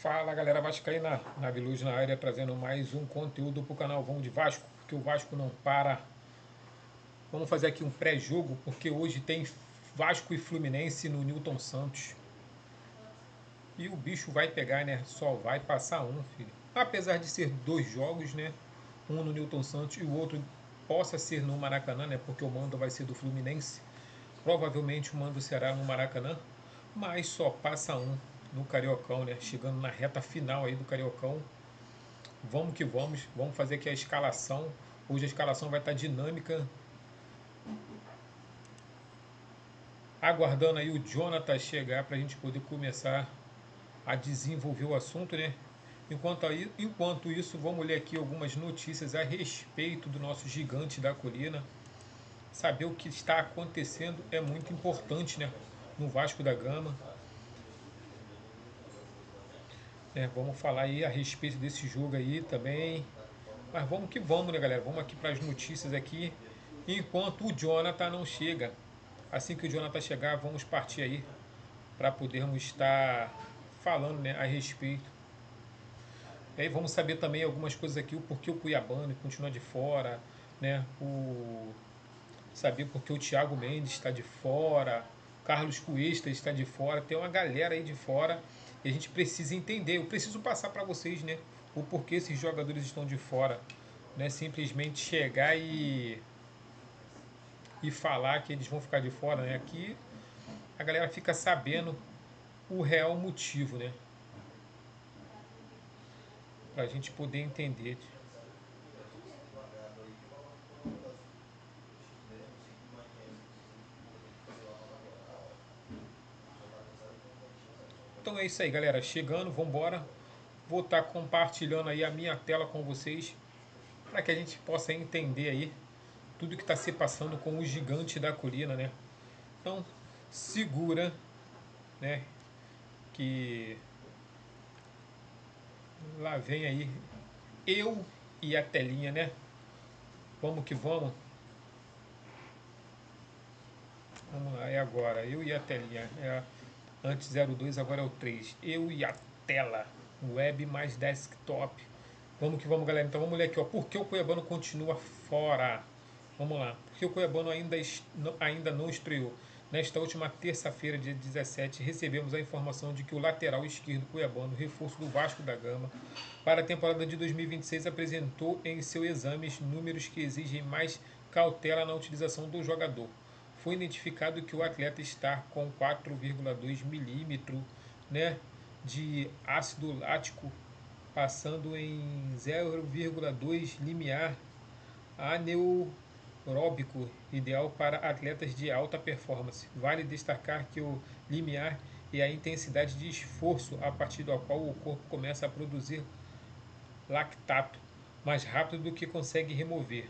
Fala galera vascaína, Naviluz na área trazendo mais um conteúdo para o canal Vamos de Vasco, porque o Vasco não para. Vamos fazer aqui um pré-jogo, porque hoje tem Vasco e Fluminense no Newton Santos. E o bicho vai pegar, né? Só vai passar um, filho. Apesar de ser dois jogos, né? Um no Newton Santos e o outro possa ser no Maracanã, né? Porque o mando vai ser do Fluminense. Provavelmente o mando será no Maracanã, mas só passa um no Cariocão, né? Chegando na reta final aí do Cariocão. Vamos que vamos fazer aqui a escalação. Hoje a escalação vai estar dinâmica. Aguardando aí o Jonathan chegar para a gente poder começar a desenvolver o assunto, né? Enquanto isso, vamos ler aqui algumas notícias a respeito do nosso gigante da colina. Saber o que está acontecendo é muito importante, né? No Vasco da Gama. Vamos falar aí a respeito desse jogo aí também. Mas vamos que vamos, né, galera? Vamos aqui para as notícias aqui. Enquanto o Jonathan não chega. Assim que o Jonathan chegar, vamos partir aí para podermos estar falando, né, a respeito. E aí vamos saber também algumas coisas aqui, o porquê o Cuiabano continua de fora, né? Saber porque o Thiago Mendes está de fora, Carlos Cuesta está de fora, tem uma galera aí de fora e a gente precisa entender. Eu preciso passar para vocês, né, o porquê esses jogadores estão de fora, não é simplesmente chegar e falar que eles vão ficar de fora, né? Aqui a galera fica sabendo o real motivo, né? Para a gente poder entender. Então é isso aí, galera. Chegando, vamos embora. Vou estar compartilhando aí a minha tela com vocês para que a gente possa entender aí tudo que está se passando com o gigante da colina, né? Então, segura, né? Que lá vem aí eu e a telinha, né? Vamos que vamos. Vamos lá, é agora. Eu e a telinha. Antes 02, agora é o 3. Eu e a tela. Web mais desktop. Vamos que vamos, galera. Então vamos ler aqui, ó. Por que o Cuiabano continua fora? Vamos lá. Porque o Cuiabano ainda não estreou. Nesta última terça-feira, dia 17, recebemos a informação de que o lateral esquerdo cuiabano, reforço do Vasco da Gama, para a temporada de 2026, apresentou em seus exames números que exigem mais cautela na utilização do jogador. Foi identificado que o atleta está com 4,2 milímetros, né, de ácido lático, passando em 0,2 limiar anaeróbico, ideal para atletas de alta performance. Vale destacar que o limiar é a intensidade de esforço a partir da qual o corpo começa a produzir lactato mais rápido do que consegue remover.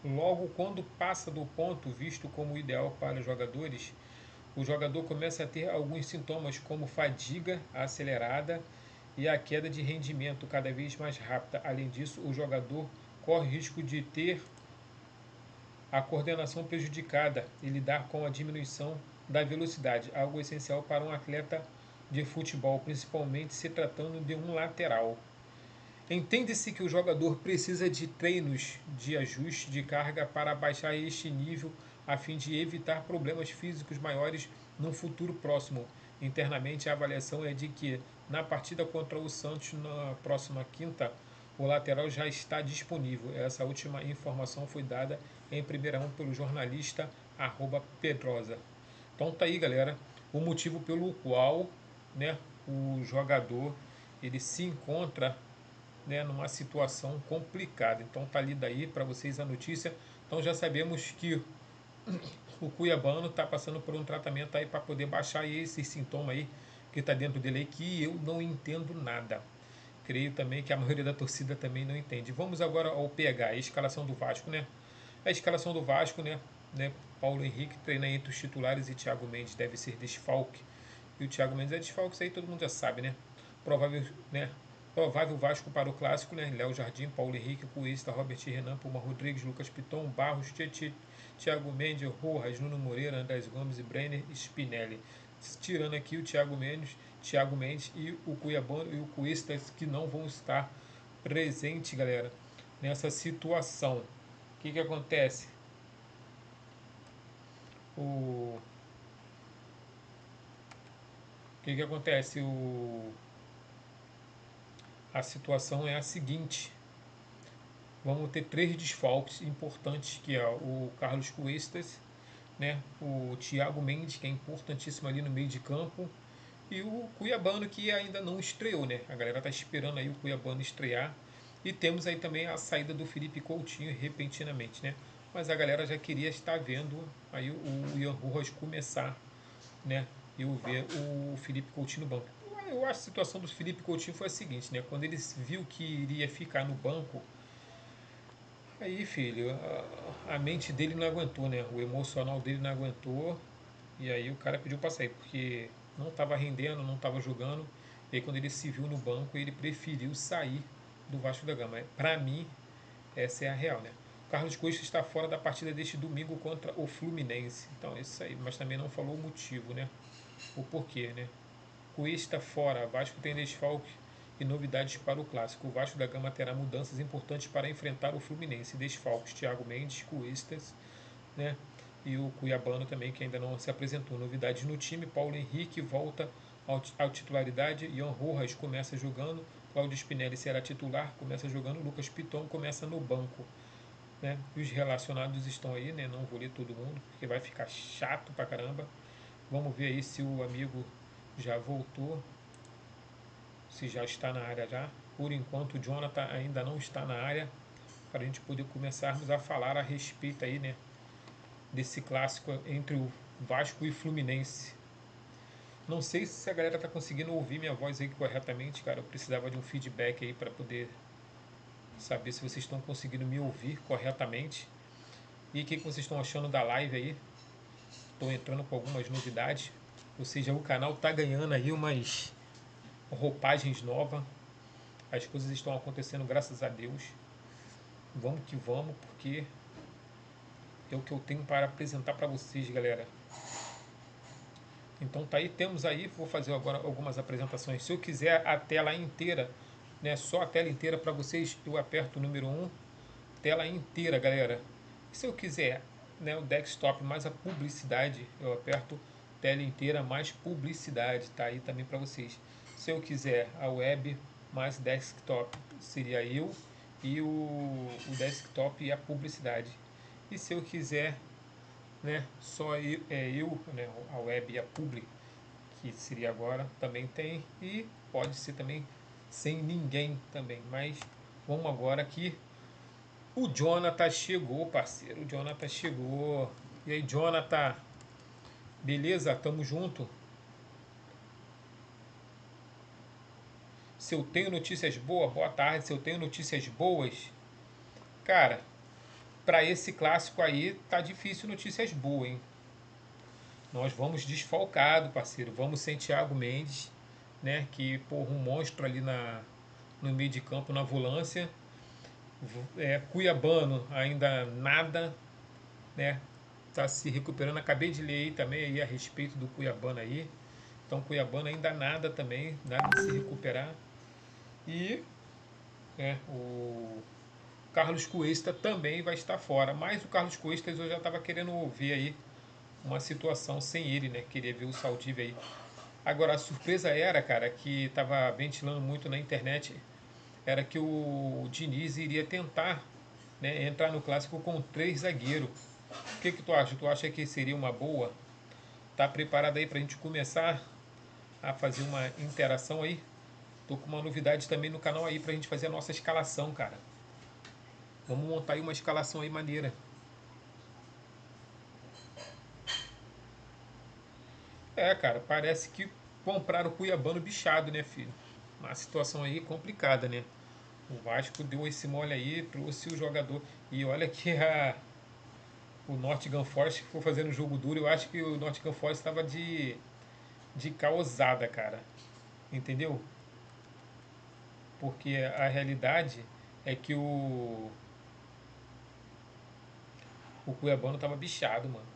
Logo, quando passa do ponto visto como ideal para os jogadores, o jogador começa a ter alguns sintomas como fadiga acelerada e a queda de rendimento cada vez mais rápida. Além disso, o jogador corre risco de ter a coordenação prejudicada e lidar com a diminuição da velocidade, algo essencial para um atleta de futebol, principalmente se tratando de um lateral. Entende-se que o jogador precisa de treinos de ajuste de carga para baixar este nível a fim de evitar problemas físicos maiores num futuro próximo. Internamente, a avaliação é de que na partida contra o Santos na próxima quinta, o lateral já está disponível. Essa última informação foi dada em primeira mão pelo jornalista @Pedrosa. Então tá aí, galera, o motivo pelo qual, né, o jogador ele se encontra, né, numa situação complicada. Então tá ali daí para vocês a notícia. Então já sabemos que o Cuiabano está passando por um tratamento aí para poder baixar esse sintoma aí que está dentro dele aí, que eu não entendo nada. Creio também que a maioria da torcida também não entende. Vamos agora ao PH, a escalação do Vasco, né? A escalação do Vasco, né? Paulo Henrique treina entre os titulares e Thiago Mendes deve ser desfalque. E o Thiago Mendes é desfalque, isso aí todo mundo já sabe, né? Provável, né? Provável Vasco para o clássico, né? Léo Jardim, Paulo Henrique, Cuesta, Robert Renan, Puma Rodrigues, Lucas Piton, Barros, Tietê, Thiago Mendes, Rojas, Nuno Moreira, Andrés Gomes e Brenner Spinelli. tirando aqui o Thiago Mendes e o Cuiabano e o Cuesta, que não vão estar presentes, galera, nessa situação. O que acontece? O que acontece? A situação é a seguinte: vamos ter três desfalques importantes, que é o Carlos Cuestas, né? O Thiago Mendes, que é importantíssimo ali no meio de campo, e o Cuiabano, que ainda não estreou, né? A galera tá esperando aí o Cuiabano estrear. E temos aí também a saída do Felipe Coutinho repentinamente, né? Mas a galera já queria estar vendo aí o Ian Rojas começar, né? E eu ver o Felipe Coutinho no banco. Eu acho que a situação do Felipe Coutinho foi a seguinte, né? Quando ele viu que iria ficar no banco, aí, filho, a mente dele não aguentou, né? O emocional dele não aguentou. E aí o cara pediu para sair, porque não estava rendendo, não estava jogando. E aí quando ele se viu no banco, ele preferiu sair do Vasco da Gama. Para mim, essa é a real, né? O Carlos Costa está fora da partida deste domingo contra o Fluminense. Então é isso aí. Mas também não falou o motivo, né? O porquê, né? Cuesta fora, Vasco tem desfalque e novidades para o clássico. O Vasco da Gama terá mudanças importantes para enfrentar o Fluminense. Desfalques, Thiago Mendes, Cuestas, né? E o Cuiabano também, que ainda não se apresentou. Novidades no time, Paulo Henrique volta à titularidade, Ian Rojas começa jogando, Cláudio Spinelli será titular, começa jogando, Lucas Piton começa no banco. Né? E os relacionados estão aí, né? Não vou ler todo mundo, porque vai ficar chato pra caramba. Vamos ver aí se o amigo já voltou, se já está na área já. Por enquanto o Jonathan ainda não está na área, para a gente poder começarmos a falar a respeito aí, né, desse clássico entre o Vasco e Fluminense. Não sei se a galera está conseguindo ouvir minha voz aí corretamente, cara. Eu precisava de um feedback aí para poder saber se vocês estão conseguindo me ouvir corretamente. E o que vocês estão achando da live aí? Estou entrando com algumas novidades. Ou seja, o canal está ganhando aí umas roupagens novas. As coisas estão acontecendo graças a Deus. Vamos que vamos, porque é o que eu tenho para apresentar para vocês, galera. Então tá aí, temos aí, vou fazer agora algumas apresentações. Se eu quiser a tela inteira, né, só a tela inteira para vocês, eu aperto o número 1, tela inteira, galera. Se eu quiser, né, o desktop mais a publicidade, eu aperto tela inteira mais publicidade, tá aí também para vocês. Se eu quiser a web mais desktop, seria eu e o desktop e a publicidade. E se eu quiser, né, só eu, né, a web e a public, que seria agora, também tem, e pode ser também sem ninguém também, mas vamos agora aqui. O Jonathan chegou, parceiro, o Jonathan chegou. E aí, Jonathan, beleza? Tamo junto. Se eu tenho notícias boas, boa tarde. Se eu tenho notícias boas, cara, para esse clássico aí tá difícil notícias boas, hein? Nós vamos desfalcado, parceiro. Vamos sem Thiago Mendes, né? Que, porra, um monstro ali no meio de campo, na volância. Cuiabano ainda nada, né? Tá se recuperando. Acabei de ler aí também aí a respeito do Cuiabano aí. Então, Cuiabano ainda nada também, nada de se recuperar. E o Carlos Cuesta também vai estar fora. Mas o Carlos Cuesta eu já estava querendo ouvir aí uma situação sem ele, né? Queria ver o Saldívia aí. Agora, a surpresa era, cara, que estava ventilando muito na internet, era que o Diniz iria tentar, né, entrar no clássico com 3 zagueiros. O que tu acha? Tu acha que seria uma boa? Tá preparado aí pra gente começar a fazer uma interação aí? Tô com uma novidade também no canal aí pra gente fazer a nossa escalação, cara. Vamos montar aí uma escalação aí maneira. Cara, parece que compraram o Cuiabano bichado, né, filho? Uma situação aí complicada, né? O Vasco deu esse mole aí, trouxe o jogador. E olha que o Nottingham Forest ficou fazendo jogo duro. Eu acho que o Nottingham Forest estava de causada, cara. Entendeu? Porque a realidade é que o Cuiabano tava bichado, mano.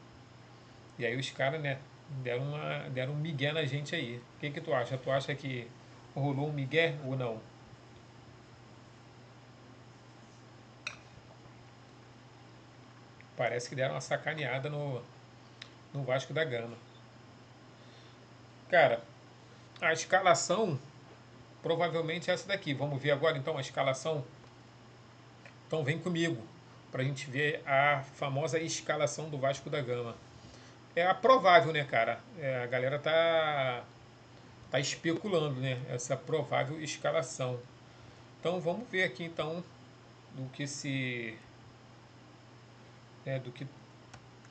E aí os caras, né? Deram um migué na gente aí. O que tu acha? Tu acha que rolou um migué ou não? Parece que deram uma sacaneada no Vasco da Gama. Cara, a escalação provavelmente é essa daqui. Vamos ver agora então a escalação. Então vem comigo pra gente ver a famosa escalação do Vasco da Gama. É a provável, né, cara? A galera tá especulando, né? Essa provável escalação. Então vamos ver aqui então do que se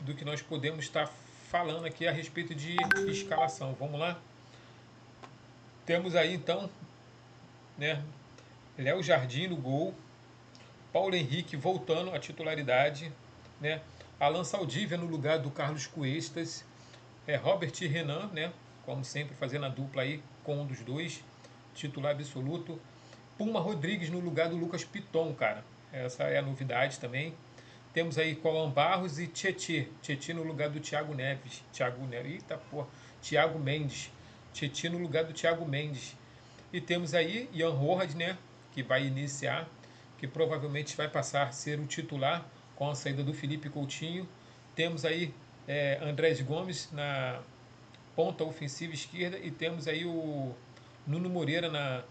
do que nós podemos estar falando aqui a respeito de escalação. Vamos lá? Temos aí então, né, Léo Jardim no gol, Paulo Henrique voltando à titularidade, né? Alan Saldívia no lugar do Carlos Cuestas, Robert e Renan, né? Como sempre fazendo a dupla aí com um dos dois, titular absoluto. Puma Rodrigues no lugar do Lucas Piton, cara. Essa é a novidade também. Temos aí Colan Barros e Tietê. Tietê no lugar do Thiago Neves. Eita porra. Thiago Mendes. Tietê no lugar do Thiago Mendes. E temos aí Ian Rojas, né? Que vai iniciar. Que provavelmente vai passar a ser o titular com a saída do Felipe Coutinho. Temos aí Andrés Gomes na ponta ofensiva esquerda. E temos aí o Nuno Moreira na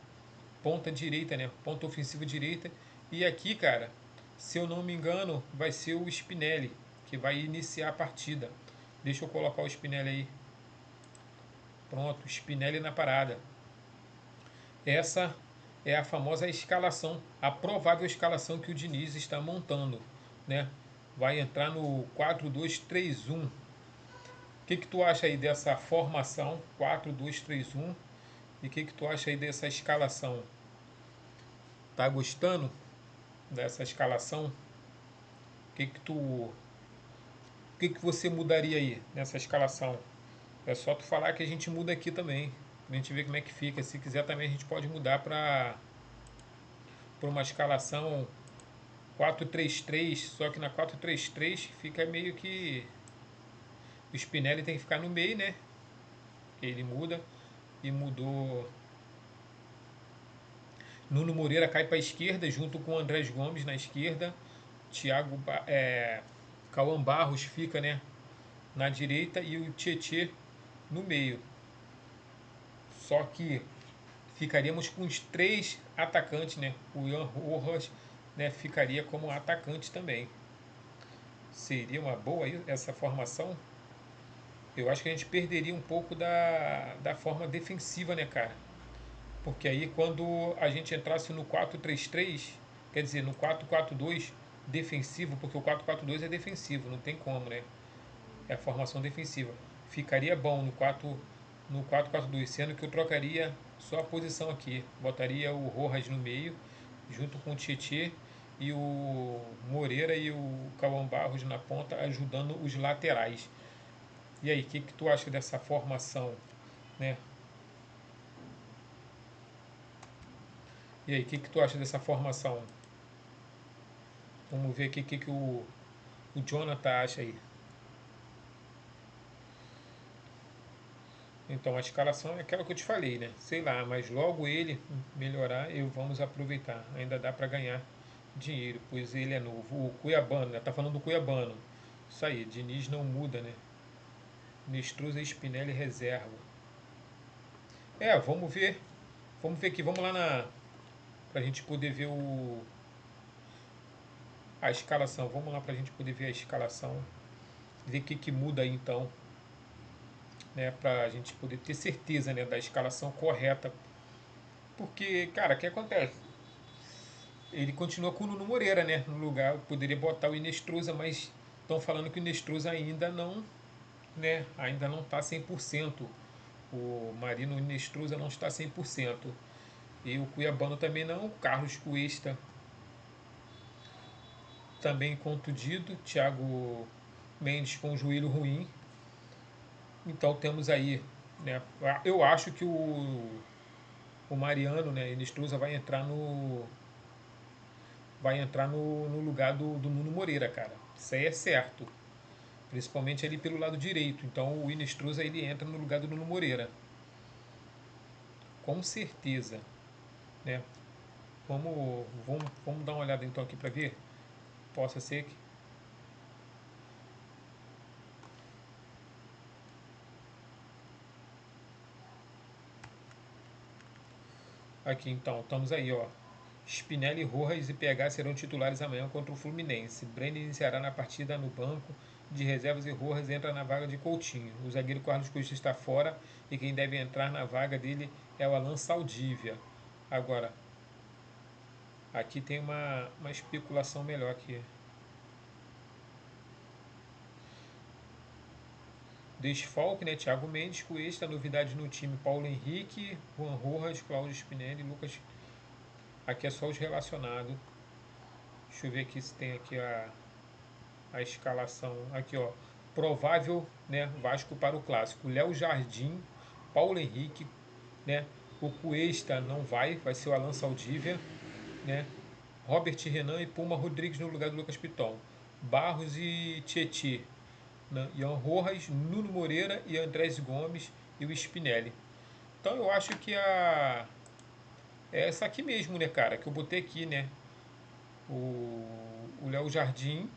ponta direita, né? Ponta ofensiva direita. E aqui, cara, se eu não me engano, vai ser o Spinelli que vai iniciar a partida. Deixa eu colocar o Spinelli aí. Pronto, Spinelli na parada. Essa é a famosa escalação, a provável escalação que o Diniz está montando, né? Vai entrar no 4-2-3-1. O que tu acha aí dessa formação 4-2-3-1? E o que tu acha aí dessa escalação? Tá gostando dessa escalação? O que você mudaria aí nessa escalação? É só tu falar que a gente muda aqui também. A gente vê como é que fica. Se quiser também a gente pode mudar para uma escalação 4-3-3, só que na 4-3-3 fica meio que o Spinelli tem que ficar no meio, né? Ele muda e mudou. Nuno Moreira cai para a esquerda junto com o Andrés Gomes na esquerda. Cauã Barros fica, né, na direita e o Tietê no meio. Só que ficaríamos com os três atacantes, né? O Ian Rojas, né, ficaria como atacante também. Seria uma boa essa formação? Eu acho que a gente perderia um pouco da forma defensiva, né, cara? Porque aí quando a gente entrasse no 4-3-3, quer dizer, no 4-4-2 defensivo, porque o 4-4-2 é defensivo, não tem como, né? É a formação defensiva. Ficaria bom no 4-4-2, sendo que eu trocaria só a posição aqui. Botaria o Rojas no meio, junto com o Tietê e o Moreira e o Cauã Barros na ponta, ajudando os laterais. E aí, o que tu acha dessa formação, né? E aí, o que tu acha dessa formação? Vamos ver aqui o que o Jonathan acha aí. Então, a escalação é aquela que eu te falei, né? Sei lá, mas logo ele melhorar, eu vamos aproveitar. Ainda dá para ganhar dinheiro, pois ele é novo. O Cuiabano, né? Tá falando do Cuiabano. Isso aí, Diniz não muda, né? Nestruza e Spinelli reserva. Vamos ver. Vamos ver aqui, vamos lá pra gente poder ver a escalação. Vamos lá pra gente poder ver a escalação. Ver o que muda aí então, né? Pra gente poder ter certeza, né, da escalação correta. Porque, cara, o que acontece? Ele continua com o Nuno Moreira, né? No lugar, poderia botar o Inestruza, mas estão falando que o Inestruza ainda não, né? Ainda não está 100%. O Marino Inestruza não está 100%. E o Cuiabano também não. O Carlos Cuesta também contundido. Thiago Mendes com o joelho ruim. Então temos aí, né? Eu acho que o Mariano, né? Inestruza vai entrar no lugar do Nuno Moreira, cara. Isso aí é certo. principalmente ali pelo lado direito. Então o Inestrusa ele entra no lugar do Nuno Moreira, com certeza, né? Vamos dar uma olhada então aqui para ver. Possa ser que aqui então estamos aí, ó. Spinelli, Rojas e PH serão titulares amanhã contra o Fluminense. Brenner iniciará na partida no banco de reservas e Rojas entra na vaga de Coutinho. O zagueiro Carlos Costa está fora e quem deve entrar na vaga dele é o Alan Saldívia. Agora, aqui tem uma especulação melhor aqui. Desfalque, né? Thiago Mendes, Cuesta, novidade no time, Paulo Henrique, Juan Rojas, Cláudio Spinelli, Lucas. Aqui é só os relacionados. Deixa eu ver aqui se tem aqui a escalação. Aqui, ó. Provável, né? Vasco para o clássico. Léo Jardim, Paulo Henrique, né? O Cuesta não vai ser o Alan Saldívia, né? Robert Renan e Puma Rodrigues no lugar do Lucas Piton. Barros e Tietê. Né? Ian Rojas, Nuno Moreira e Andrés Gomes e o Spinelli. Então eu acho que é essa aqui mesmo, né, cara? Que eu botei aqui, né? O Léo Jardim,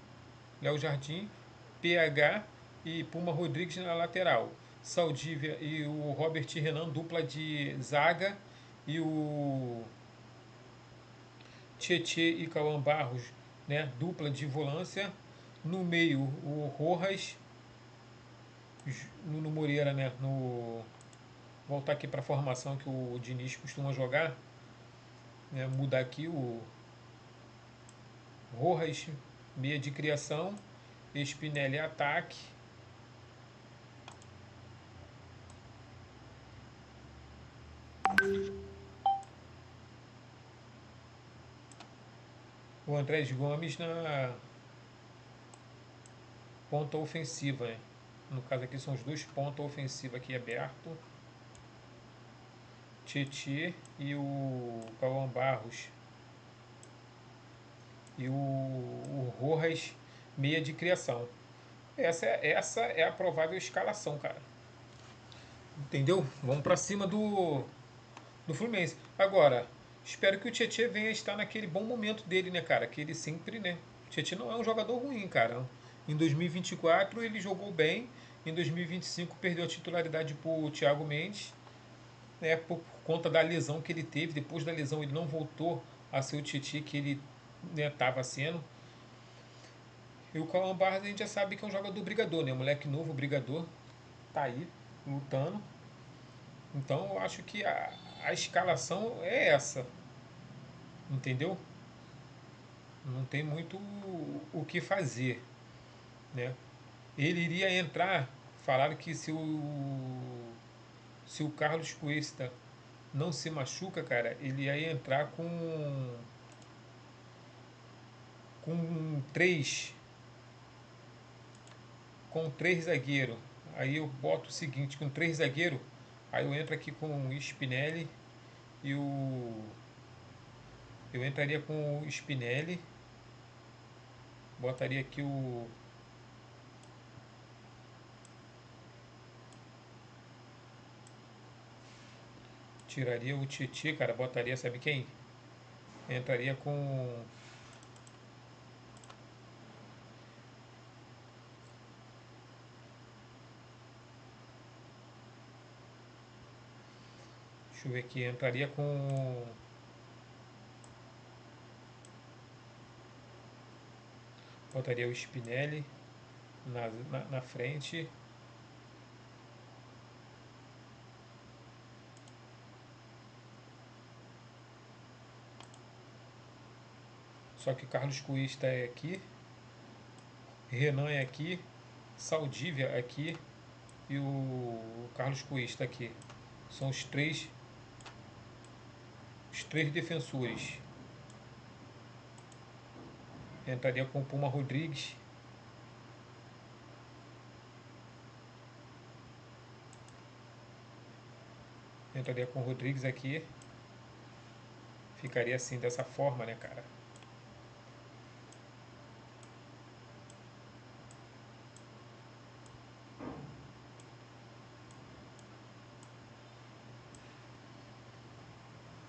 PH e Puma Rodrigues na lateral. Saldívia e o Robert Renan, dupla de zaga. E o Tietê e Cauã Barros, né? Dupla de volância. No meio, o Rojas, Nuno Moreira, né? Voltar aqui para a formação que o Diniz costuma jogar. Né? Mudar aqui o Rojas, meia de criação. Spinelli, ataque. O Andrés Gomes na ponta ofensiva. Né? No caso aqui são os dois pontos ofensivos aqui aberto. Tietê e o Cauã Barros. E o Rojas, meia de criação. Essa é a provável escalação, cara. Entendeu? Vamos para cima do Fluminense. Agora, espero que o Tietê venha estar naquele bom momento dele, né, cara? Que ele sempre, né? O Tietê não é um jogador ruim, cara. Em 2024 ele jogou bem. Em 2025 perdeu a titularidade pro Thiago Mendes, né? Por conta da lesão que ele teve. Depois da lesão ele não voltou a ser o Tietê que ele estava, né, sendo. E o Cauã Barros a gente já sabe que é um jogador brigador, né? Moleque novo, brigador. Tá aí, lutando. Então eu acho que a escalação é essa. Entendeu? Não tem muito o que fazer, né? Ele iria entrar, falaram que se o Carlos Cuesta não se machuca, cara, ele ia entrar com três zagueiros. Aí eu boto o seguinte, com três zagueiros, aí eu entro aqui com o Spinelli e o eu entraria com o Spinelli, botaria aqui o tiraria o Titi, cara, botaria, sabe quem? Entraria com. Deixa eu ver aqui. Entraria com. Botaria o Spinelli na frente. Só que Carlos Cuesta é aqui. Renan é aqui. Saldívia é aqui. E o Carlos Cuesta aqui. São os três defensores. Entraria com o Puma Rodrigues. Entraria com o Rodrigues aqui. Ficaria assim, dessa forma, né, cara?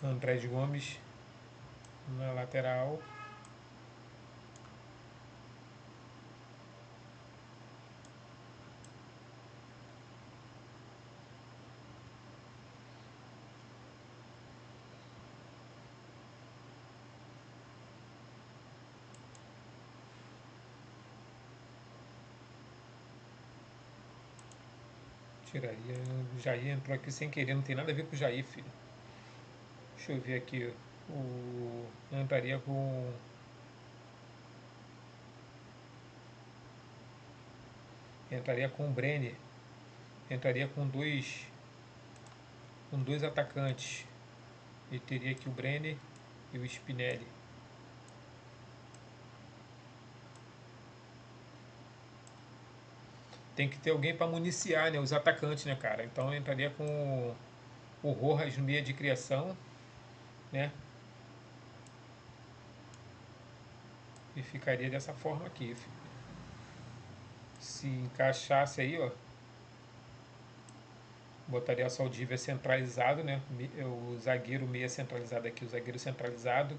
Andrés Gomes na lateral. Tiraria. O Jair entrou aqui sem querer, não tem nada a ver com o Jair, filho. Deixa eu ver aqui. Entraria com. Entraria com o Brenner. Entraria com dois atacantes. E teria aqui o Brenner e o Spinelli. Tem que ter alguém para municiar, né, os atacantes, né, cara? Então eu entraria com o Rojas no meio de criação, né? E ficaria dessa forma aqui. Se encaixasse aí, ó, botaria só o Dívia centralizado, né? O zagueiro meia centralizado aqui, o zagueiro centralizado,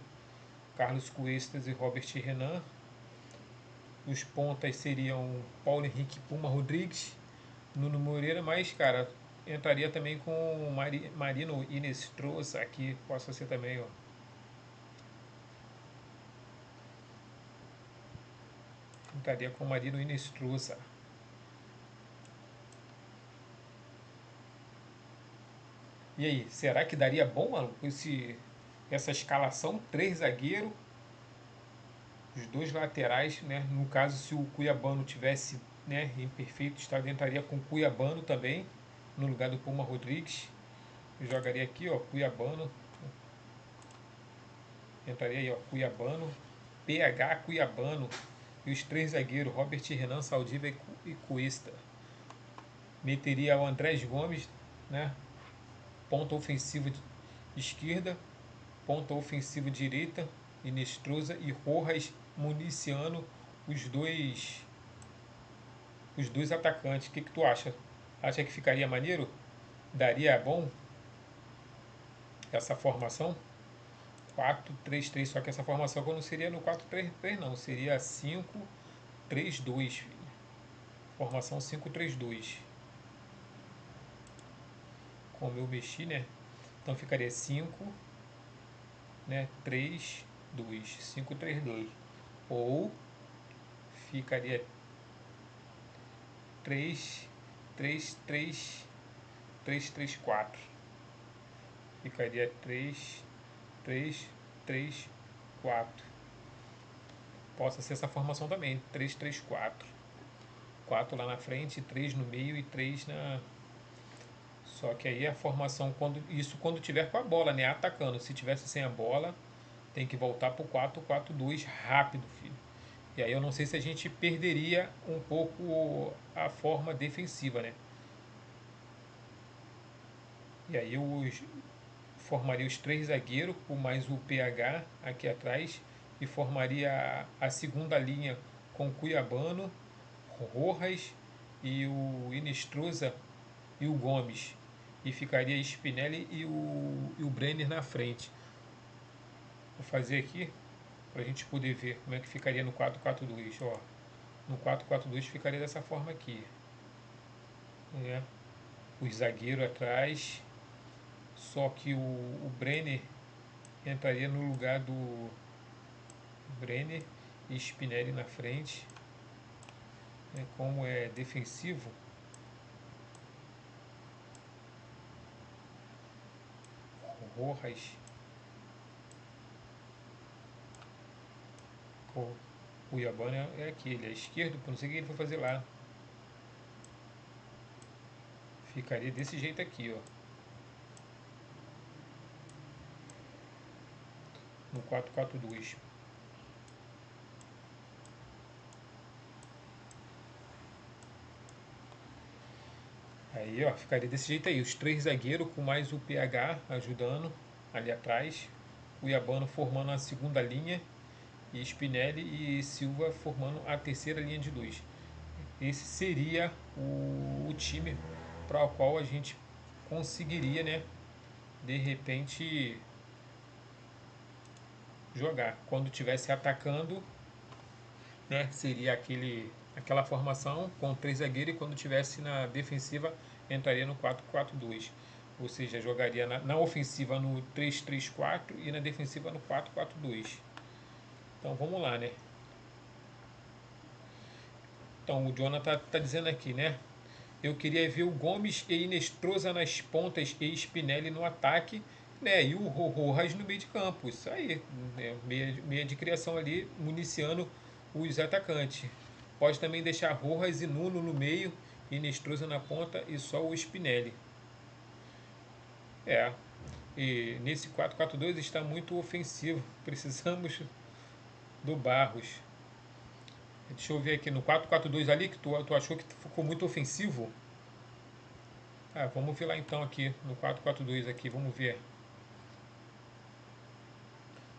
Carlos Cuestas e Robert Renan. Os pontas seriam Paulo Henrique Puma Rodrigues, Nuno Moreira, mas, cara, entraria também com Marino Inestrosa aqui, possa ser também, ó. Entraria com Marino Inestrosa. E aí, será que daria bom, mano, com essa escalação? 3 zagueiros, os 2 laterais, né? No caso, se o Cuiabano tivesse, né, em perfeito estado, entraria com o Cuiabano também, no lugar do Puma Rodrigues. Eu jogaria aqui, ó, Cuiabano. Entraria aí, ó, Cuiabano, PH Cuiabano. E os 3 zagueiros, Robert Renan, Saldiva e Cuesta. Meteria o Andrés Gomes, né? Ponta ofensiva esquerda, ponta ofensiva direita, Inestrosa e Rojas municiando os dois atacantes. O que tu acha? Acha que ficaria maneiro? Daria bom essa formação? 4-3-3, só que essa formação não seria no 4-3-3 não, seria 5-3-2, formação 5-3-2. Como eu mexi, né? Então ficaria 5, né? 3-2, 5-3-2. Ou ficaria 3-3-3-3-4. Ficaria 3-3-3-4. Possa ser essa formação também, 3-3-4. 4 lá na frente, 3 no meio e 3 na. Só que aí a formação, quando tiver com a bola, né? Atacando. Se tivesse sem a bola, tem que voltar pro 4-4-2 rápido, filho. E aí eu não sei se a gente perderia um pouco a forma defensiva, né? E aí eu formaria os 3 zagueiros com mais o PH aqui atrás e formaria a segunda linha com Cuiabano, Rojas e o Inestrosa e o Gomes. E ficaria Spinelli e o Brenner na frente. Vou fazer aqui para a gente poder ver como é que ficaria no 4-4-2. Ó, no 4-4-2 ficaria dessa forma aqui. Né? Os zagueiros atrás. Só que o Brenner entraria no lugar do Brenner e Spinelli na frente. Né? Como é defensivo, Rojas, o Cuiabano é aqui, ele é esquerdo, não sei o que ele foi fazer lá. Ficaria desse jeito aqui, ó. No 4-4-2. Aí, ó, ficaria desse jeito aí. Os 3 zagueiros com mais o PH ajudando ali atrás. Cuiabano formando a segunda linha. E Spinelli e Silva formando a terceira linha de 2. Esse seria o time para o qual a gente conseguiria, né? De repente jogar. Quando estivesse atacando, né, seria aquela formação com 3 zagueiros, e quando estivesse na defensiva entraria no 4-4-2. Ou seja, jogaria na ofensiva no 3-3-4 e na defensiva no 4-4-2. Então vamos lá, né? Então o Jonathan tá dizendo aqui, né? Eu queria ver o Gomes e Inestrosa nas pontas e Spinelli no ataque, né? E o Rojas no meio de campo. Isso aí, né? Meia de criação ali, municiando os atacantes. Pode também deixar Rojas e Nuno no meio, Inestrosa na ponta e só o Spinelli. É. E nesse 4-4-2 está muito ofensivo. Precisamos do Barros. Deixa eu ver aqui no 4-4-2 ali, que tu achou que ficou muito ofensivo. Ah, vamos ver lá então aqui no 4-4-2 aqui, vamos ver.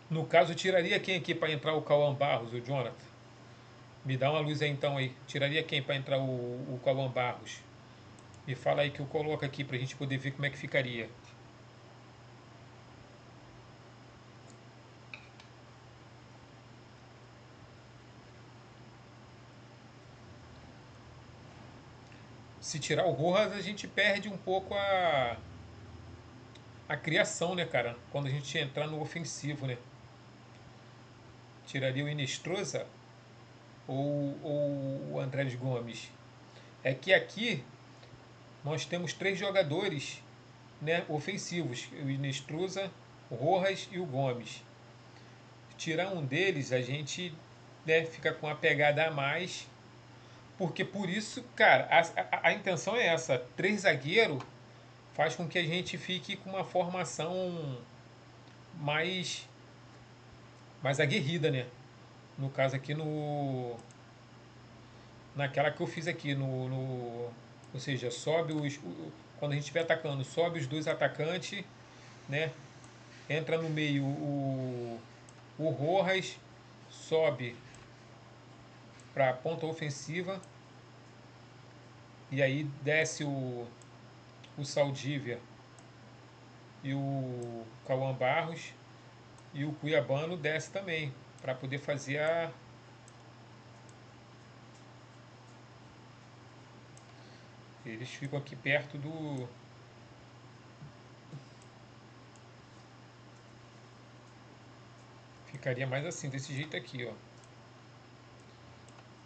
No caso, tiraria quem aqui para entrar o Cauã Barros, o Jonathan? Me dá uma luz aí então aí. Tiraria quem para entrar o Cauã Barros? Me fala aí que eu coloco aqui para a gente poder ver como é que ficaria. Se tirar o Rojas, a gente perde um pouco a criação, né, cara? Quando a gente entrar no ofensivo, né? Tiraria o Inestrosa ou o Andrés Gomes? É que aqui nós temos 3 jogadores, né, ofensivos: o Inestrosa, o Rojas e o Gomes. Tirar um deles, a gente, né, fica com a pegada a mais, porque por isso, cara, a intenção é essa: 3 zagueiros faz com que a gente fique com uma formação mais, mais aguerrida, né? No caso aqui naquela que eu fiz aqui ou seja, sobe quando a gente estiver atacando, sobe os 2 atacantes, né? Entra no meio o Rojas, sobe para a ponta ofensiva, e aí desce o Saldívia e o Cauã Barros, e o Cuiabano desce também para poder fazer a. Eles ficam aqui perto do. Ficaria mais assim, desse jeito aqui, ó.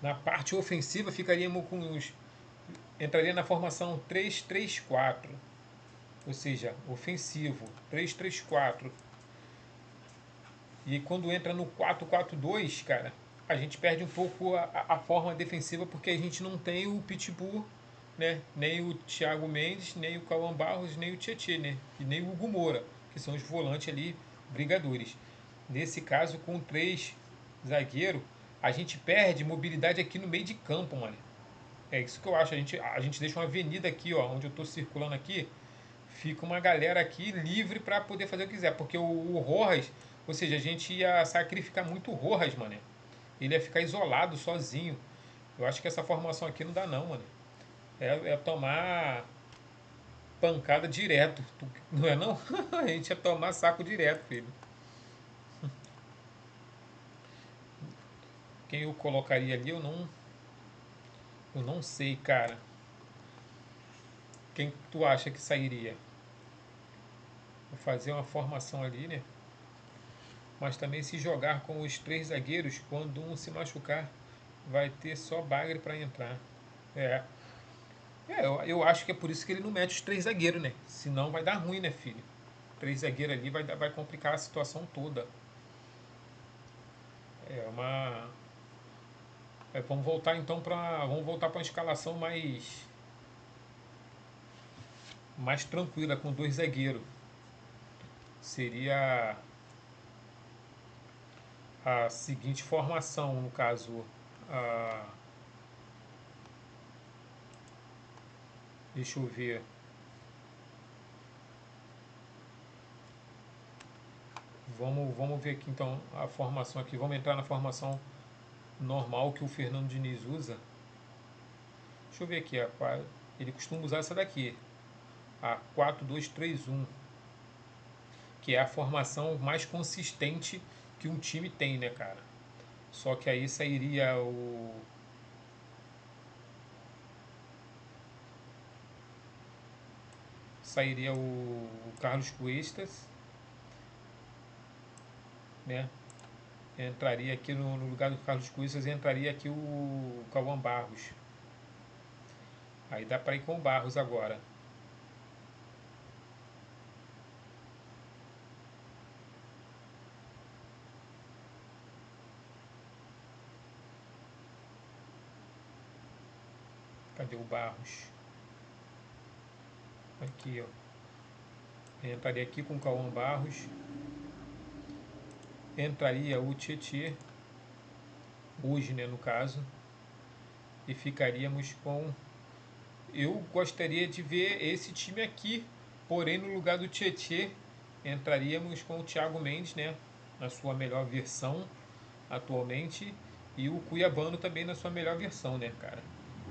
Na parte ofensiva ficaríamos com os. Entraria na formação 3-3-4, ou seja, ofensivo 3-3-4. E quando entra no 4-4-2, cara, a gente perde um pouco a forma defensiva, porque a gente não tem o Pitbull, né? Nem o Thiago Mendes, nem o Cauã Barros, nem o Tietê, né? E nem o Hugo Moura, que são os volantes ali, brigadores. Nesse caso, com 3 zagueiros, a gente perde mobilidade aqui no meio de campo, mano. É isso que eu acho. A gente deixa uma avenida aqui, ó, onde eu estou circulando aqui, fica uma galera aqui livre para poder fazer o que quiser. Porque o Rojas, ou seja, a gente ia sacrificar muito o Rojas, mano. Ele ia ficar isolado, sozinho. Eu acho que essa formação aqui não dá não, mano. É tomar pancada direto. Não é não? A gente ia tomar saco direto, filho. Quem eu colocaria ali, eu não sei, cara. Quem tu acha que sairia? Vou fazer uma formação ali, né? Mas também, se jogar com os 3 zagueiros, quando um se machucar, vai ter só bagre para entrar. É. Eu acho que é por isso que ele não mete os 3 zagueiros, né? Senão vai dar ruim, né, filho? 3 zagueiros ali vai complicar a situação toda. É uma. Vamos voltar então para. Vamos voltar para uma escalação mais tranquila, com 2 zagueiros. Seria a seguinte formação, no caso. A, deixa eu ver. Vamos ver aqui então a formação aqui. Vamos entrar na formação normal que o Fernando Diniz usa. Deixa eu ver aqui. Ele costuma usar essa daqui. A 4-2-3-1, que é a formação mais consistente que um time tem, né, cara? Só que aí sairia o Carlos Cuestas, né? Entraria aqui no lugar do Carlos Cuestas, entraria aqui o Cauã Barros. Aí dá para ir com o Barros agora. Cadê o Barros? Aqui, ó. Entraria aqui com o Cauã Barros. Entraria o Tietê, hoje, né, no caso. E ficaríamos com... Eu gostaria de ver esse time aqui, porém no lugar do Tietê, entraríamos com o Thiago Mendes, né, na sua melhor versão atualmente, e o Cuiabano também na sua melhor versão, né, cara?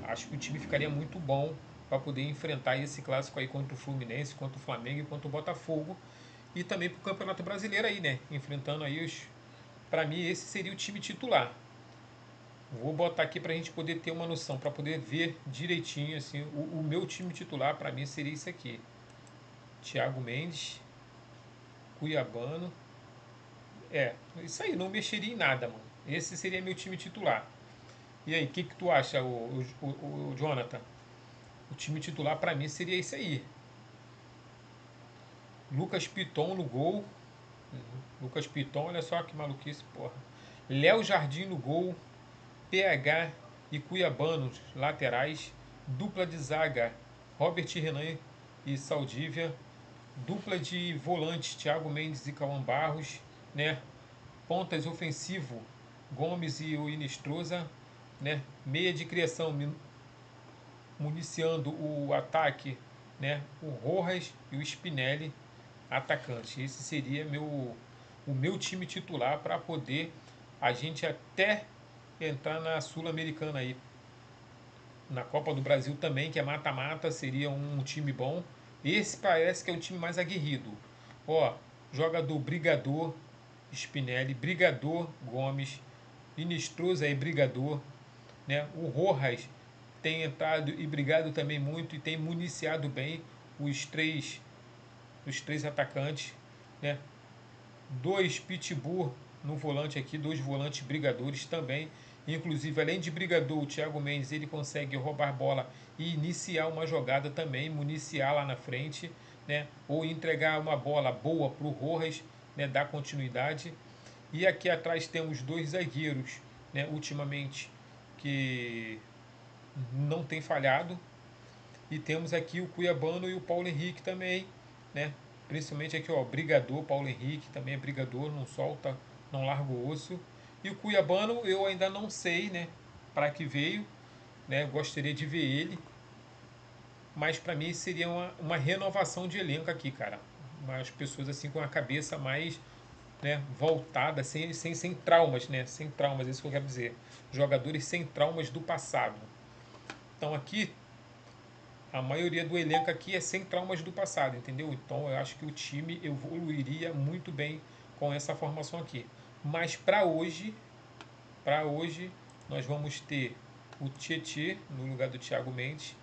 Acho que o time ficaria muito bom para poder enfrentar esse clássico aí contra o Fluminense, contra o Flamengo e contra o Botafogo, e também para o Campeonato Brasileiro aí, né? Enfrentando aí os... Para mim esse seria o time titular. Vou botar aqui para a gente poder ter uma noção, para poder ver direitinho assim, o meu time titular para mim seria isso aqui: Thiago Mendes, Cuiabano. Isso aí, não mexeria em nada, mano. Esse seria meu time titular. E aí, o que tu acha, o Jonathan? O time titular para mim seria esse aí: Lucas Piton no gol. Lucas Piton, olha só que maluquice, porra. Léo Jardim no gol. PH e Cuiabano laterais. Dupla de zaga: Robert Renan e Saldívia. Dupla de volantes: Thiago Mendes e Cauã Barros, né? Pontas ofensivo: Gomes e o Inestrosa, né? Meia de criação, municiando o ataque, né? O Rojas e o Spinelli, atacante. Esse seria o meu time titular para poder a gente até entrar na Sul-Americana aí. Na Copa do Brasil também, que é mata-mata, seria um time bom. Esse parece que é o time mais aguerrido. Ó, jogador Brigador, Spinelli, Brigador, Gomes, Inestrosa e Brigador, né? O Rojas tem entrado e brigado também muito e tem municiado bem os três atacantes, né? Dois Pitbull no volante aqui, dois volantes brigadores também. Inclusive, além de brigador, o Thiago Mendes ele consegue roubar bola e iniciar uma jogada também, municiar lá na frente, né? Ou entregar uma bola boa para o Rojas, né? Dar continuidade. E aqui atrás temos dois zagueiros, né? Ultimamente, que não tem falhado. E temos aqui o Cuiabano e o Paulo Henrique também, né? Principalmente aqui, ó, brigador, Paulo Henrique também é brigador, não solta, não larga o osso. E o Cuiabano eu ainda não sei, né? Para que veio, né? Gostaria de ver ele, mas para mim seria uma renovação de elenco aqui, cara. Umas pessoas assim com a cabeça mais, né, voltada, sem traumas, né? Sem traumas, é isso que eu quero dizer. Jogadores sem traumas do passado. Então aqui a maioria do elenco aqui é sem traumas do passado, entendeu? Então eu acho que o time evoluiria muito bem com essa formação aqui. Mas para hoje nós vamos ter o Tietê no lugar do Thiago Mendes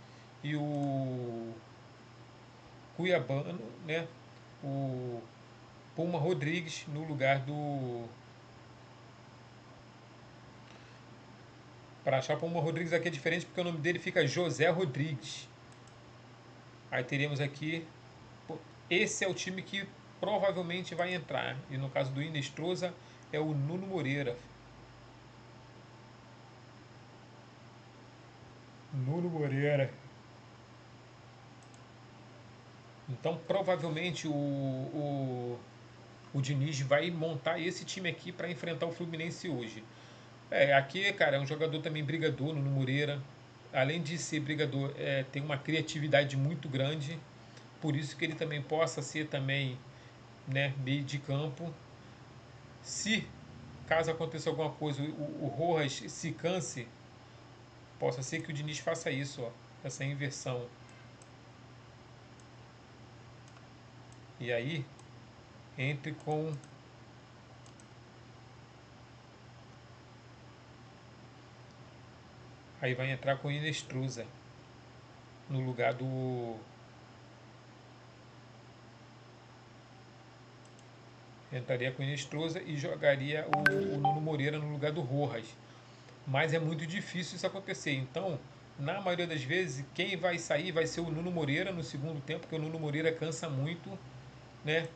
e o Cuiabano, né? O Puma Rodrigues no lugar do... Para achar o Puma Rodrigues aqui é diferente porque o nome dele fica José Rodrigues. Aí teremos aqui... Esse é o time que provavelmente vai entrar. E no caso do Inestrosa é o Nuno Moreira. Nuno Moreira. Então provavelmente o Diniz vai montar esse time aqui para enfrentar o Fluminense hoje. Aqui, cara, é um jogador também brigador, Nuno Moreira. Além de ser brigador, tem uma criatividade muito grande. Por isso que ele também possa ser também, né, meio de campo. Se caso aconteça alguma coisa, o Rojas se canse, possa ser que o Diniz faça isso, ó, essa inversão. E aí entre com Aí vai entrar com o Inestrusa no lugar do... Entraria com o Inestrusa e jogaria o Nuno Moreira no lugar do Rojas. Mas é muito difícil isso acontecer. Então, na maioria das vezes, quem vai sair vai ser o Nuno Moreira no segundo tempo, porque o Nuno Moreira cansa muito, né?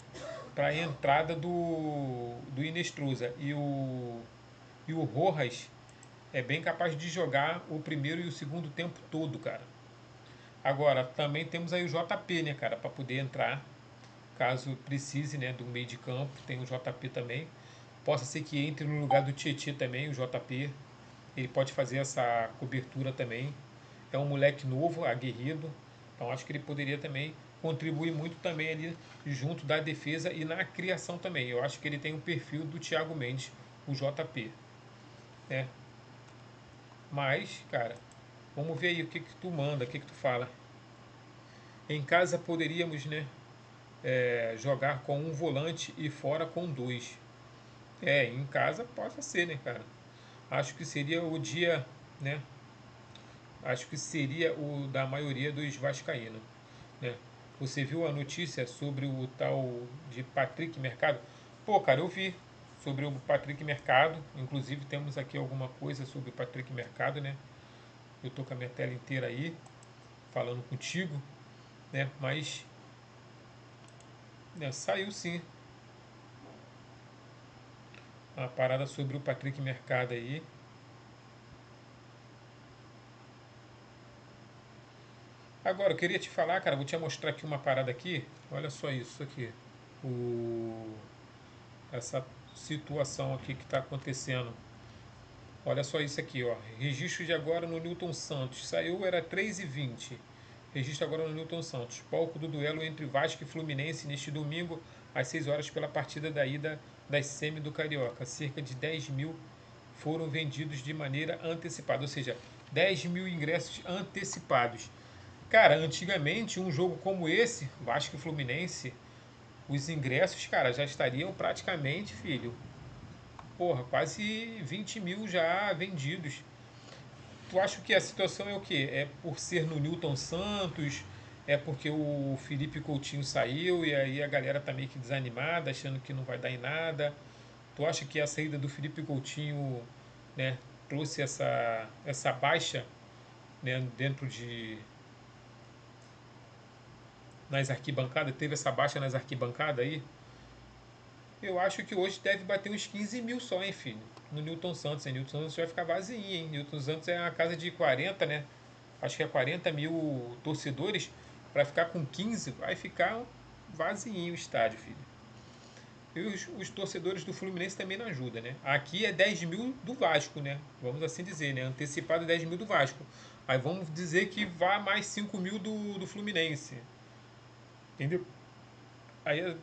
Para a entrada do Inestrusa. E o Rojas é bem capaz de jogar o primeiro e o segundo tempo todo, cara. Agora, também temos aí o JP, né, cara, para poder entrar, caso precise, né, do meio de campo. Tem o JP também. Possa ser que entre no lugar do Tietê também, o JP. Ele pode fazer essa cobertura também. É um moleque novo, aguerrido. Então acho que ele poderia também contribuir muito também ali junto da defesa e na criação também. Eu acho que ele tem o perfil do Thiago Mendes, o JP, né? Mas, cara, vamos ver aí o que que tu manda, o que que tu fala. Em casa poderíamos, né, jogar com um volante e fora com dois. Em casa pode ser, né, cara? Acho que seria o dia, né? Acho que seria o da maioria dos vascaínos, né? Você viu a notícia sobre o tal de Patrick Mercado? Pô, cara, eu vi sobre o Patrick Mercado. Inclusive temos aqui alguma coisa sobre o Patrick Mercado, né? Eu tô com a minha tela inteira aí falando contigo, né? Mas né, saiu sim uma parada sobre o Patrick Mercado aí. Agora, eu queria te falar, cara, vou te mostrar aqui uma parada aqui. Olha só isso aqui. O, essa situação aqui que está acontecendo. Olha só isso aqui, ó. Registro de agora no Newton Santos. Saiu, era 3h20. Registro agora no Newton Santos. Palco do duelo entre Vasco e Fluminense neste domingo, às 6 horas, pela partida da ida das semi do Carioca. Cerca de 10 mil foram vendidos de maneira antecipada, ou seja, 10 mil ingressos antecipados. Cara, antigamente, um jogo como esse, Vasco e Fluminense, os ingressos, cara, já estariam praticamente, filho, porra, quase 20 mil já vendidos. Tu acha que a situação é o quê? É por ser no Newton Santos? É porque o Felipe Coutinho saiu e aí a galera tá meio que desanimada, achando que não vai dar em nada? Tu acha que a saída do Felipe Coutinho, né, trouxe essa baixa, né, dentro de nas arquibancadas, teve essa baixa nas arquibancadas aí? Eu acho que hoje deve bater uns 15 mil só, hein, filho? No Newton Santos, hein? Newton Santos vai ficar vazio, hein? Newton Santos é uma casa de 40, né? Acho que é 40 mil torcedores. Para ficar com 15, vai ficar vazio o estádio, filho. E os torcedores do Fluminense também não ajudam, né? Aqui é 10 mil do Vasco, né? Vamos assim dizer, né? Antecipado 10 mil do Vasco. Aí vamos dizer que vá mais 5 mil do Fluminense. Entendeu? Aí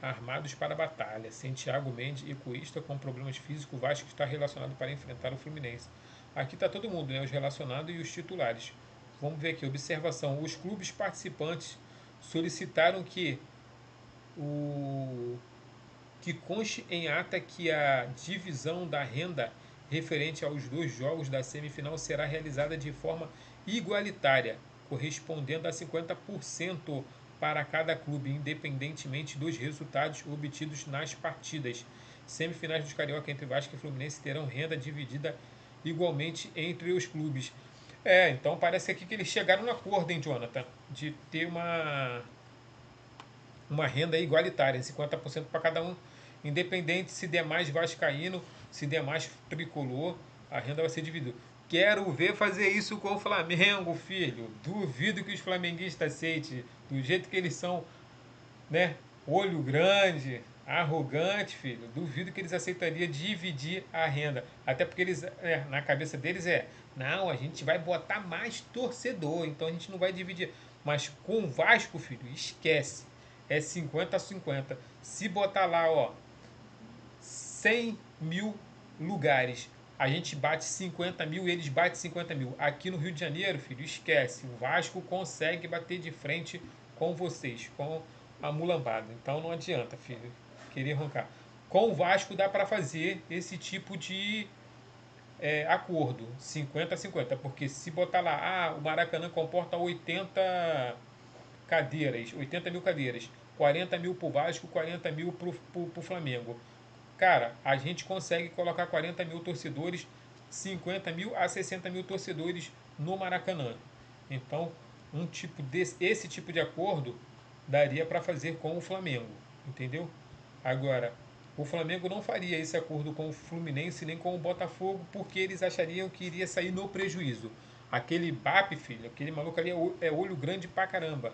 armados para a batalha. Sem Thiago Mendes e Cuesta com problemas físicos, o Vasco está relacionado para enfrentar o Fluminense. Aqui está todo mundo, né? Os relacionados e os titulares. Vamos ver aqui, observação. Os clubes participantes solicitaram o que conste em ata que a divisão da renda referente aos dois jogos da semifinal será realizada de forma igualitária, correspondendo a 50% para cada clube, independentemente dos resultados obtidos nas partidas. Semifinais dos Carioca entre Vasco e Fluminense terão renda dividida igualmente entre os clubes. Então parece aqui que eles chegaram no acordo, hein, Jonathan? De ter uma renda igualitária, 50% para cada um, independente se der mais vascaíno, se der mais tricolor, a renda vai ser dividida. Quero ver fazer isso com o Flamengo, filho. Duvido que os flamenguistas aceitem, do jeito que eles são, né? Olho grande, arrogante, filho. Duvido que eles aceitariam dividir a renda. Até porque eles, na cabeça deles não, a gente vai botar mais torcedor, então a gente não vai dividir. Mas com o Vasco, filho, esquece. É 50-50. Se botar lá, ó, 100 mil lugares, a gente bate 50 mil, eles batem 50 mil. Aqui no Rio de Janeiro, filho, esquece. O Vasco consegue bater de frente com vocês, com a mulambada. Então não adianta, filho, querer roncar. Com o Vasco dá para fazer esse tipo de acordo, 50-50, porque se botar lá, o Maracanã comporta 80 cadeiras, 80 mil cadeiras, 40 mil pro Vasco, 40 mil pro Flamengo. Cara, a gente consegue colocar 40 mil torcedores, 50 mil a 60 mil torcedores no Maracanã. Então, esse tipo de acordo daria para fazer com o Flamengo, entendeu? Agora, o Flamengo não faria esse acordo com o Fluminense nem com o Botafogo porque eles achariam que iria sair no prejuízo. Aquele BAP, filho, aquele maluco ali é olho grande pra caramba.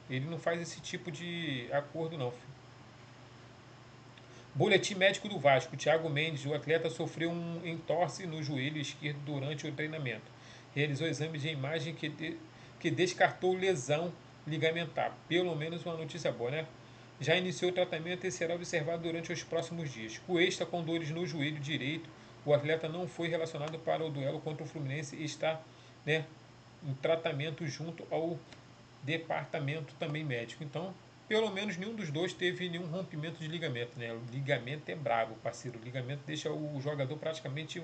Ele não faz esse tipo de acordo, não, filho. Boletim médico do Vasco. Thiago Mendes, o atleta, sofreu um entorse no joelho esquerdo durante o treinamento. Realizou exames de imagem que descartou lesão ligamentar. Pelo menos uma notícia boa, né? Já iniciou o tratamento e será observado durante os próximos dias. Cuesta com dores no joelho direito. O atleta não foi relacionado para o duelo contra o Fluminense e está, né, em tratamento junto ao departamento também médico. Então, pelo menos nenhum dos dois teve nenhum rompimento de ligamento, né? O ligamento é brabo, parceiro. O ligamento deixa o jogador praticamente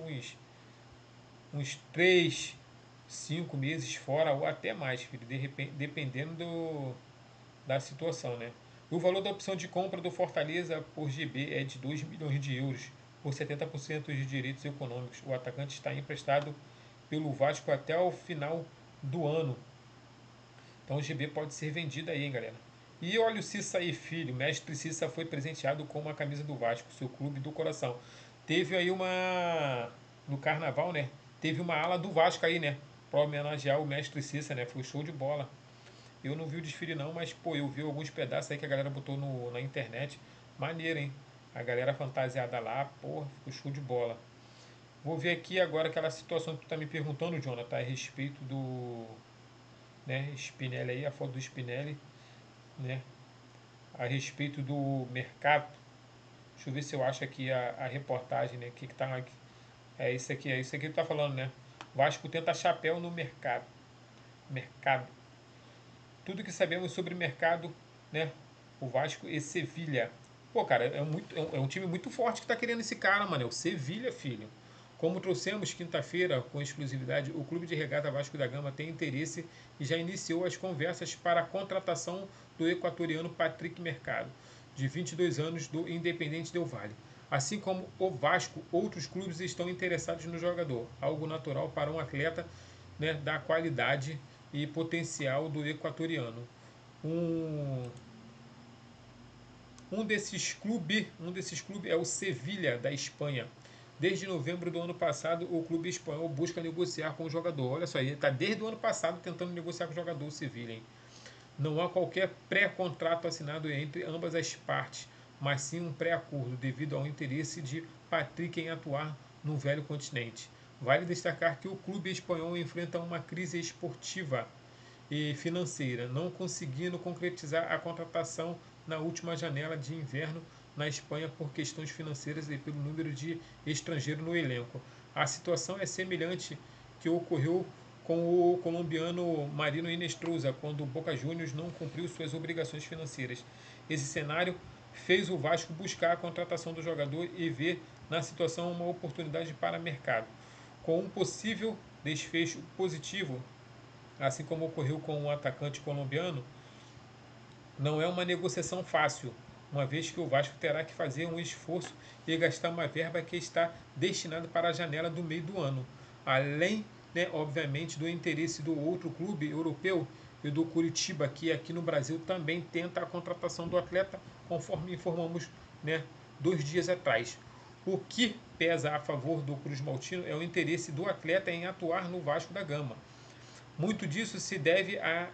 uns 3, 5 meses fora ou até mais, filho, dependendo da situação, né? O valor da opção de compra do Fortaleza por GB é de 2 milhões de euros, por 70% de direitos econômicos. O atacante está emprestado pelo Vasco até o final do ano. Então o GB pode ser vendido aí, hein, galera. E olha o Cissa aí, filho. Mestre Cissa foi presenteado com uma camisa do Vasco, seu clube do coração. Teve aí uma. No carnaval, né? Teve uma ala do Vasco aí, né? Pra homenagear o Mestre Cissa, né? Foi show de bola. Eu não vi o desfile não, mas pô, eu vi alguns pedaços aí que a galera botou na internet. Maneiro, hein? A galera fantasiada lá, pô, ficou show de bola. Vou ver aqui agora aquela situação que tu tá me perguntando, Jonathan, a respeito do, né, Spinelli aí, a foto do Spinelli, né, a respeito do mercado. Deixa eu ver se eu acho aqui a reportagem, né, que tá aqui. É isso aqui que tá falando, né? Vasco tenta chapéu no mercado. Mercado. Tudo que sabemos sobre mercado, né? O Vasco e Sevilha. Pô, cara, é um time muito forte que tá querendo esse cara, mano. É o Sevilha, filho. Como trouxemos quinta-feira com exclusividade, o Clube de Regata Vasco da Gama tem interesse e já iniciou as conversas para a contratação do equatoriano Patrick Mercado, de 22 anos, do Independente Del Valle. Assim como o Vasco, outros clubes estão interessados no jogador, algo natural para um atleta, né, da qualidade e potencial do equatoriano. Um, um desses clubes é o Sevilha, da Espanha. Desde novembro do ano passado, o clube espanhol busca negociar com o jogador. Olha só, ele está desde o ano passado tentando negociar com o jogador, o Sevilha. Hein? Não há qualquer pré-contrato assinado entre ambas as partes, mas sim um pré-acordo devido ao interesse de Patrick em atuar no velho continente. Vale destacar que o clube espanhol enfrenta uma crise esportiva e financeira, não conseguindo concretizar a contratação na última janela de inverno na Espanha por questões financeiras e pelo número de estrangeiros no elenco. A situação é semelhante que ocorreu com o colombiano Marino Inestrosa, quando o Boca Juniors não cumpriu suas obrigações financeiras. Esse cenário fez o Vasco buscar a contratação do jogador e ver na situação uma oportunidade para mercado. Com um possível desfecho positivo, assim como ocorreu com o atacante colombiano, não é uma negociação fácil, uma vez que o Vasco terá que fazer um esforço e gastar uma verba que está destinada para a janela do meio do ano, além, né, obviamente, do interesse do outro clube europeu e do Curitiba, que aqui no Brasil também tenta a contratação do atleta, conforme informamos, né, 2 dias atrás. O que pesa a favor do Cruz Maltino é o interesse do atleta em atuar no Vasco da Gama. Muito disso se deve à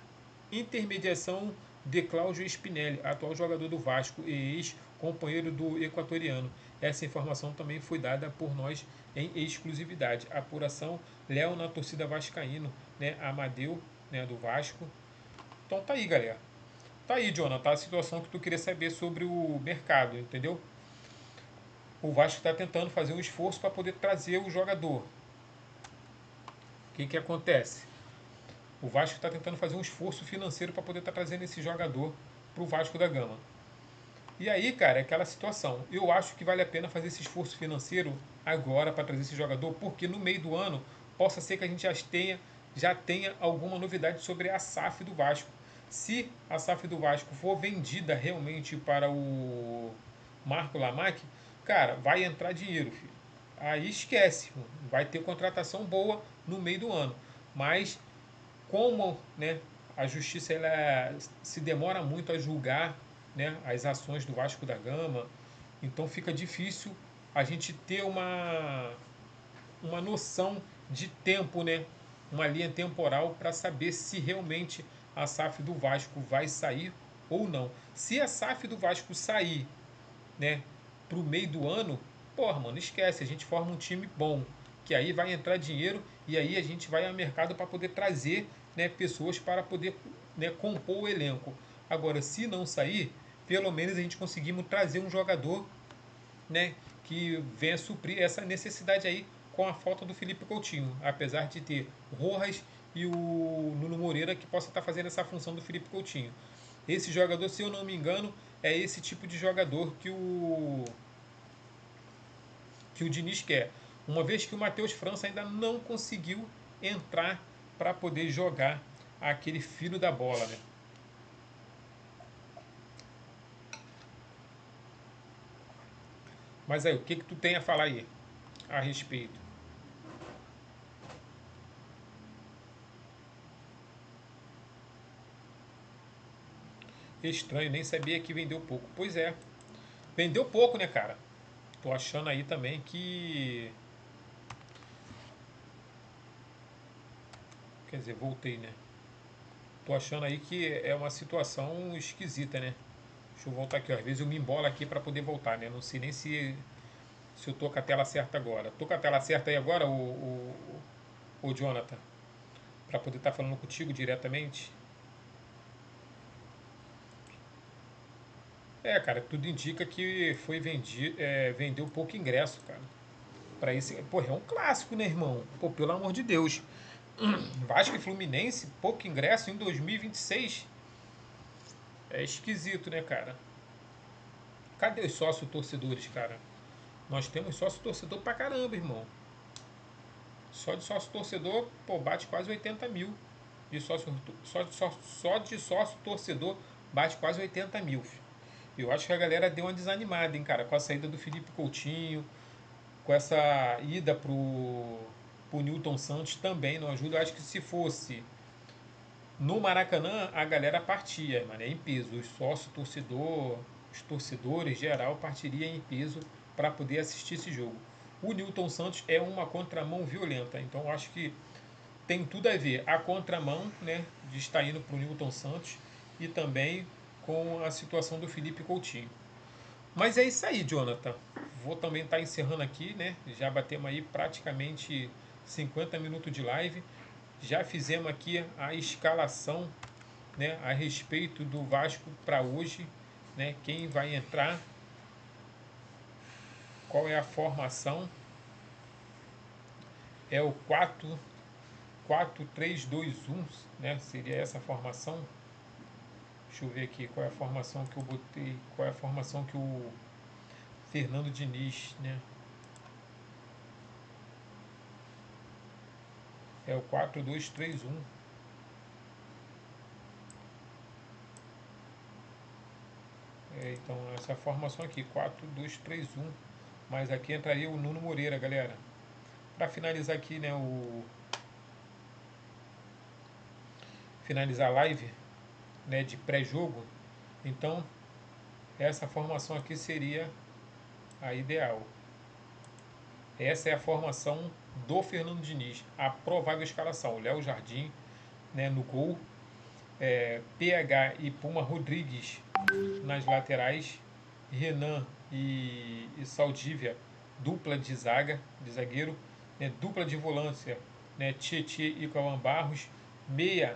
intermediação de Cláudio Spinelli, atual jogador do Vasco e ex-companheiro do equatoriano. Essa informação também foi dada por nós em exclusividade. A apuração Léo na torcida vascaíno, né, Amadeu, né, do Vasco. Então tá aí, galera. Tá aí, Jonathan, a situação que tu queria saber sobre o mercado, entendeu? O Vasco está tentando fazer um esforço para poder trazer o jogador. O que acontece? O Vasco está tentando fazer um esforço financeiro para poder estar trazendo esse jogador para o Vasco da Gama. E aí, cara, é aquela situação. Eu acho que vale a pena fazer esse esforço financeiro agora para trazer esse jogador, porque no meio do ano possa ser que a gente já tenha alguma novidade sobre a SAF do Vasco. Se a SAF do Vasco for vendida realmente para o Marco Lamac, cara, vai entrar dinheiro, filho. Aí esquece, vai ter contratação boa no meio do ano. Mas como, né, a justiça ela se demora muito a julgar, né, as ações do Vasco da Gama, então fica difícil a gente ter uma noção de tempo, né, uma linha temporal para saber se realmente a SAF do Vasco vai sair ou não. Se a SAF do Vasco sair, né, pro meio do ano, porra, mano, esquece, a gente forma um time bom, que aí vai entrar dinheiro e aí a gente vai ao mercado para poder trazer, né, pessoas para poder, né, compor o elenco. Agora, se não sair, pelo menos a gente conseguimos trazer um jogador, né, que venha suprir essa necessidade aí com a falta do Felipe Coutinho, apesar de ter o Rojas e o Nuno Moreira que possa estar fazendo essa função do Felipe Coutinho. Esse jogador, se eu não me engano, é esse tipo de jogador que o Diniz quer. Uma vez que o Matheus França ainda não conseguiu entrar para poder jogar aquele filho da bola, né? Mas aí, o que tu tem a falar aí a respeito? Estranho, nem sabia que vendeu pouco. Pois é, vendeu pouco, né, cara? Tô achando aí também que. Quer dizer, voltei, né? Tô achando aí que é uma situação esquisita, né? Deixa eu voltar aqui, ó. Às vezes eu me embolo aqui para poder voltar, né? Não sei nem se eu tô com a tela certa agora. Tô com a tela certa aí agora, o Jonathan? Para poder estar falando contigo diretamente? É, cara, tudo indica que foi vendido, vendeu pouco ingresso, cara. Para esse, pô, é um clássico, né, irmão? Pô, pelo amor de Deus. Vasco e Fluminense, pouco ingresso em 2026. É esquisito, né, cara? Cadê os sócios torcedores, cara? Nós temos sócio torcedor pra caramba, irmão. Só de sócio torcedor, pô, bate quase 80 mil. De sócio, só de sócio torcedor bate quase 80 mil. Eu acho que a galera deu uma desanimada, hein, cara, com a saída do Felipe Coutinho, com essa ida pro Newton Santos também não ajuda. Eu acho que se fosse no Maracanã, a galera partia, mano, em peso. Os sócios, torcedor, os torcedores geral partiria em peso para poder assistir esse jogo. O Newton Santos é uma contramão violenta, então eu acho que tem tudo a ver a contramão, né, de estar indo para o Newton Santos e também com a situação do Felipe Coutinho. Mas é isso aí, Jonathan. Vou também estar encerrando aqui, né? Já batemos aí praticamente 50 minutos de live. Já fizemos aqui a escalação, né, a respeito do Vasco para hoje, né? Quem vai entrar, qual é a formação? É o 4-4-3-2-1, né? Seria essa a formação. Deixa eu ver aqui qual é a formação que eu botei, qual é a formação que o Fernando Diniz, né? É o 4-2-3-1. Então, essa formação aqui, 4-2-3-1. Mas aqui entraria o Nuno Moreira, galera. Para finalizar aqui, né, finalizar a live, né, de pré-jogo. Então, essa formação aqui seria a ideal. Essa é a formação do Fernando Diniz. A provável escalação: Léo Jardim, né, no gol, PH e Puma Rodrigues nas laterais, Renan e Saldívia, dupla de zaga, de zagueiro, né, dupla de volância, né, Tietê e Cauã Barros, meia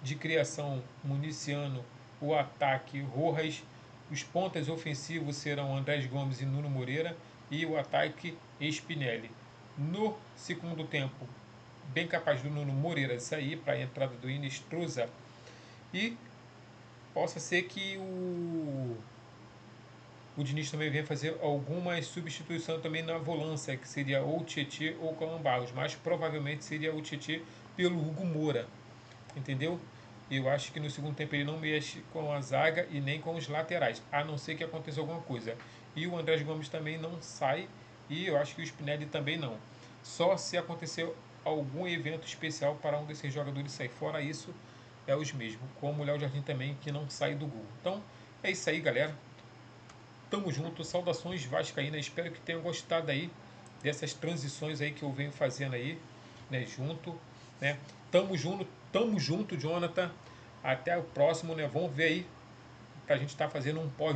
de criação, Municiano, o ataque, Rojas, os pontas ofensivos serão Andrés Gomes e Nuno Moreira, e o ataque, Spinelli. No segundo tempo, bem capaz do Nuno Moreira sair para a entrada do Inestrosa, e possa ser que o Diniz também vem fazer algumas substituições também na volância, que seria ou Tietê ou Cauã Barros, mas provavelmente seria o Tietê pelo Hugo Moura, entendeu? Eu acho que no segundo tempo ele não mexe com a zaga e nem com os laterais, a não ser que aconteça alguma coisa. E o Andrés Gomes também não sai, e eu acho que o Spinelli também não. Só se acontecer algum evento especial para um desses jogadores sair. Fora isso, é os mesmos, como o Léo Jardim também, que não sai do gol. Então, é isso aí, galera. Tamo junto, saudações vascaínas, espero que tenham gostado aí dessas transições aí que eu venho fazendo aí, né, junto, né? Tamo junto, Jonathan. Até o próximo, né? Vamos ver aí pra gente estar fazendo um pódio